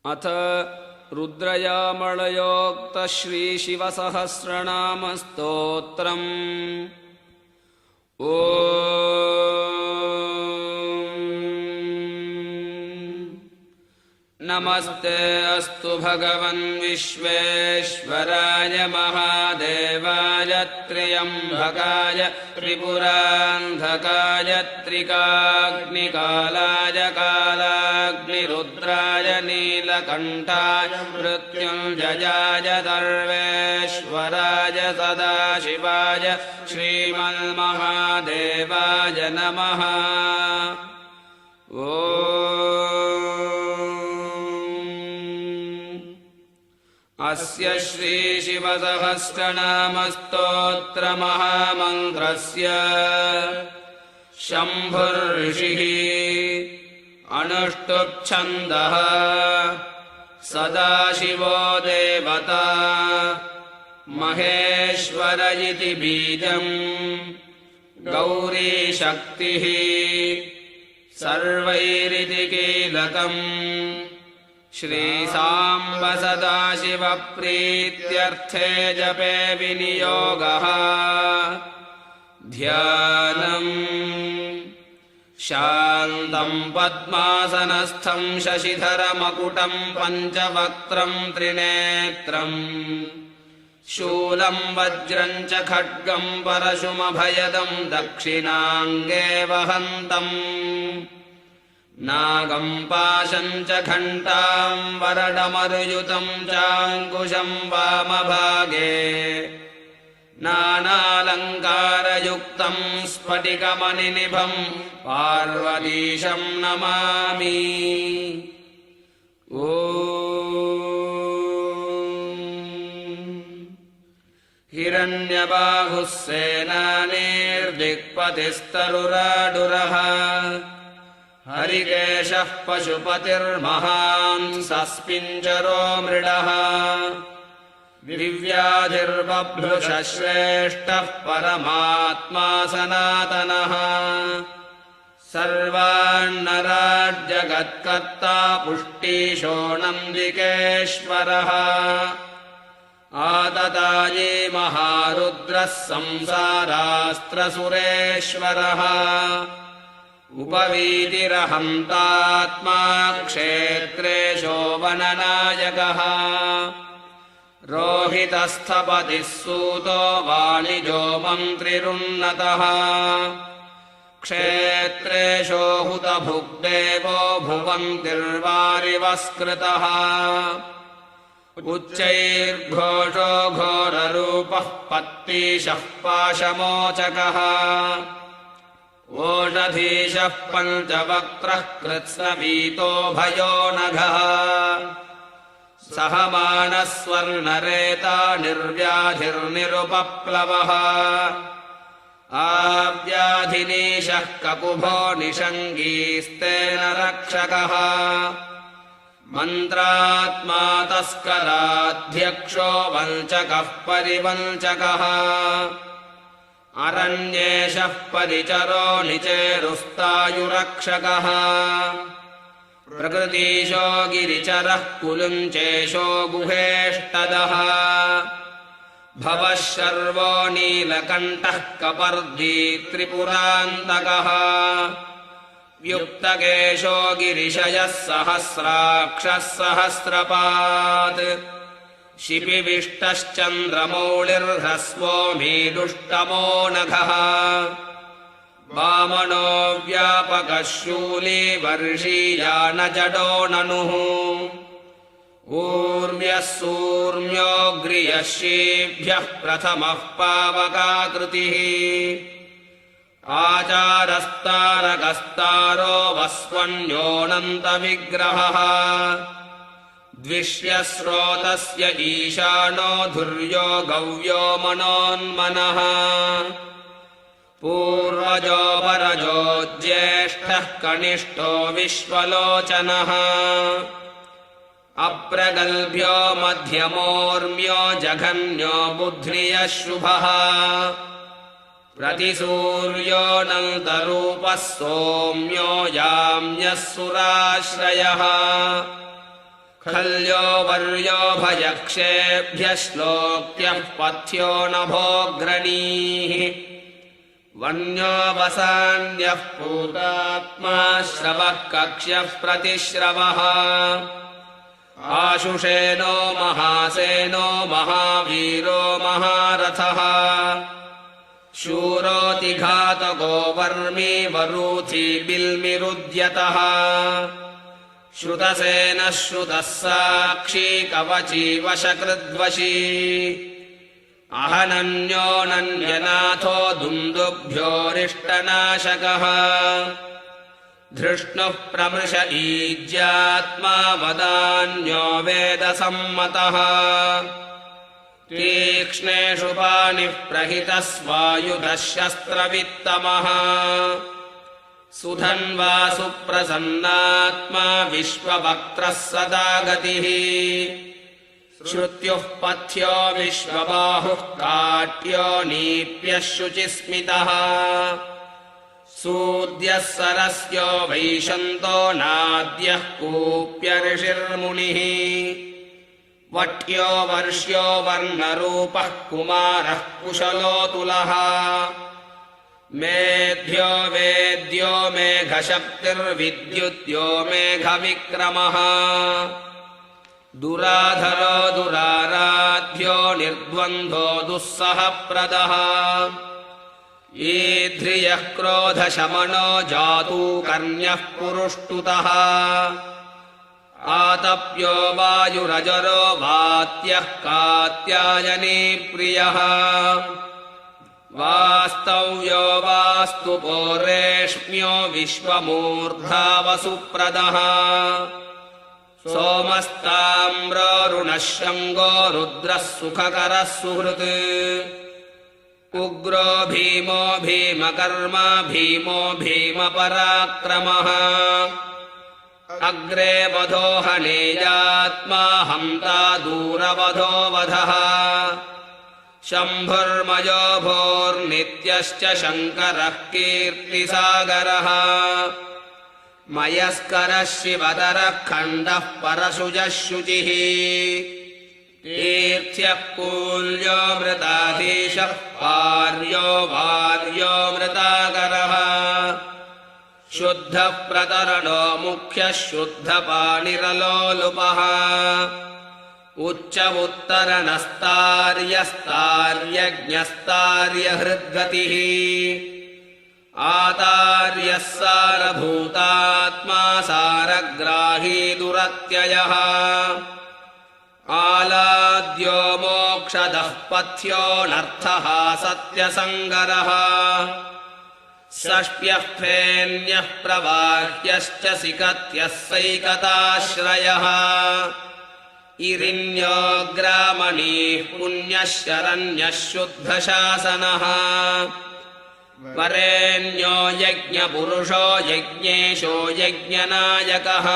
अथ रुद्रयामळयोक्त श्रीशिवसहस्रनामस्तोत्रम्। नमस्ते अस्तु भगवन् विश्वेश्वराय महादेवाय त्र्यम्बकाय त्रिपुरान्धकाय त्रिकाग्निकालाय कालाग्निरुद्राय नीलकण्ठाय मृत्युञ्जयाय सर्वेश्वराय सदाशिवाय श्रीमन्महादेवाय नमः। अस्य श्रीशिवसहस्रनामस्तोत्रमहामन्त्रस्य शम्भुर्ऋषिः अनुष्टुप्छन्दः सदाशिवो देवता महेश्वर इति बीजम् गौरीशक्तिः सर्वैरिति कीलकम् श्रीसाम्ब सदाशिवप्रीत्यर्थे जपे विनियोगः। ध्यानम् शान्तं पद्मासनस्थं शशिधरमकुटं पञ्चवक्त्रं त्रिनेत्रम् शूलं वज्रं च खड्गं परशुमभयदं दक्षिणाङ्गे वहन्तम् नागं पाशं च घण्टां वरडमरुयुतं चाङ्कुशं वामभागे नानालङ्कारयुक्तं स्फटिकमणिनिभं पार्वतीशं नमामि। ॐ हिरण्यबाहुः सेनानीर्दिक्पतिस्तरुराडुरः हरिकेशः पशुपतिर्महान् सस्पिञ्जरो मृडः दिव्याधिर्बभ्रुषः श्रेष्ठः परमात्मा सनातनः सर्वान्नराज्जगत्कर्ता पुष्टीशो नन्दिकेश्वरः आतताये महारुद्रः संसारास्त्रसुरेश्वरः उपवीतिरहन्तात्मा क्षेत्रेशो वननायकः रोहितस्थपतिः सूतो वाणिजो मन्त्रिरुन्नतः क्षेत्रेशो हुतभुग्देवो भुवन्तिर्वारिवस्कृतः उच्चैर्घोषो घोररूपः पत्तीशः पाशमोचकः ओषधीशः पञ्चवक्त्रः कृत्स्नवीतो भयो नघः सहमानः स्वर्णरेता निर्व्याधिर्निरुपप्लवः आव्याधिनीशः ककुभो निषङ्गीस्तेन रक्षकः मन्त्रात्मा तस्कराध्यक्षो वञ्चकः परिवञ्चकः अरण्येशः परिचरो निचेरुस्तायुरक्षकः प्रकृतीशो गिरिचरः कुलुञ्चेशो गुहेष्टदः भवः शर्वो नीलकण्ठः कपर्दी त्रिपुरान्तकः व्युक्तकेशो गिरिशयः सहस्राक्षः सहस्रपात् शिपिविष्टश्चन्द्रमौळिर्ह्रस्वो मीदुष्टमो नघः वामनो व्यापकः शूली वर्षीयानजडो ननुः ऊर्व्यः सूर्म्योऽग्र्यः शीभ्यः प्रथमः पावकाकृतिः आचारस्तारकस्तारो वस्वन्योऽनन्तविग्रहः द्विष्यस्रोतस्य ईशानो धुर्यो गव्यो मनोन्मनः पूर्वजो परजो ज्येष्ठः कनिष्ठो विश्वलोचनः अप्रगल्भ्यो मध्यमोर्म्यो जघन्यो बुध्नियः शुभः प्रतिसूर्योऽनन्तरूपः सौम्यो याम्यः सुराश्रयः खल्यो वर्यो भयक्षेभ्यः श्लोक्यः पथ्यो नभोऽग्रणीः वन्यो वसान्यः पूतात्मा श्रवः कक्ष्यः प्रतिश्रवः आशुषेनो महासेनो महावीरो महारथः शूरोऽतिघातको वर्मी वरूथी बिल्मिरुद्यतः श्रुतसेनः श्रुतः साक्षी कवची वशकृद्वशी अहनन्योऽनन्यनाथो दुन्दुभ्योरिष्टनाशकः धृष्णुः प्रमृश ईज्यात्मा वदान्यो वेदसम्मतः तीक्ष्णेषु पाणिः प्रहितः स्वायुधः शस्त्रवित्तमः सुधन्वा सुप्रसन्नात्मा विश्ववक्त्रः सदा गतिः श्रुत्युः पथ्यो विश्वबाहुः काट्यो नीप्यः शुचिस्मितः सूद्यः सरस्यो वैशन्तो नाद्यः कूप्य ऋषिर्मुनिः वट्यो वर्ष्यो वर्णरूपः कुमारः कुशलोऽतुलः मेध्यो वेद्यो मेघशक्तिर्विद्युत्यो मेघविक्रमः दुराधरो दुराराध्यो निर्द्वन्द्वो दुःसहप्रदः ईध्रियः क्रोधशमनो जातूकर्ण्यः पुरुष्टुतः आतप्यो वायुरजरो वात्यः कात्यायनी प्रियः वास्तव्यो वास्तुपो रेष्म्यो विश्वमूर्धा वसुप्रदः सोमस्ताम्रोरुणः शङ्गो रुद्रः सुखकरः सुहृत् उग्रो भीमो भीमकर्मा भीमो भीमपराक्रमः अग्रे वधो हनेयात्मा हन्ता दूरवधो वधः शम्भुर्मयो भोर्नित्यश्च शङ्करः कीर्तिसागरः मयस्करः शिवतरः खण्डः परशुजः शुचिः तीर्थ्यः कूल्यो मृताधीशः वार्यो वार्यो मृताकरः शुद्धः प्रतरणो मुख्यः शुद्धपाणिरलोलुपः उच्च उत्तरणस्तार्यस्तार्यज्ञस्तार्यहृद्गतिः आतार्यः सारभूतात्मा सारग्राही दुरत्ययः आलाद्यो मोक्षदः पथ्योऽनर्थः सत्यसङ्गरः षष्ट्यः फेन्यः प्रवाह्यश्च सिकत्यः सैकताश्रयः इरिण्योऽग्रामणीः पुण्यः शरण्यः शुद्धशासनः वरेण्यो यज्ञपुरुषो यज्ञेशो यज्ञनायकः।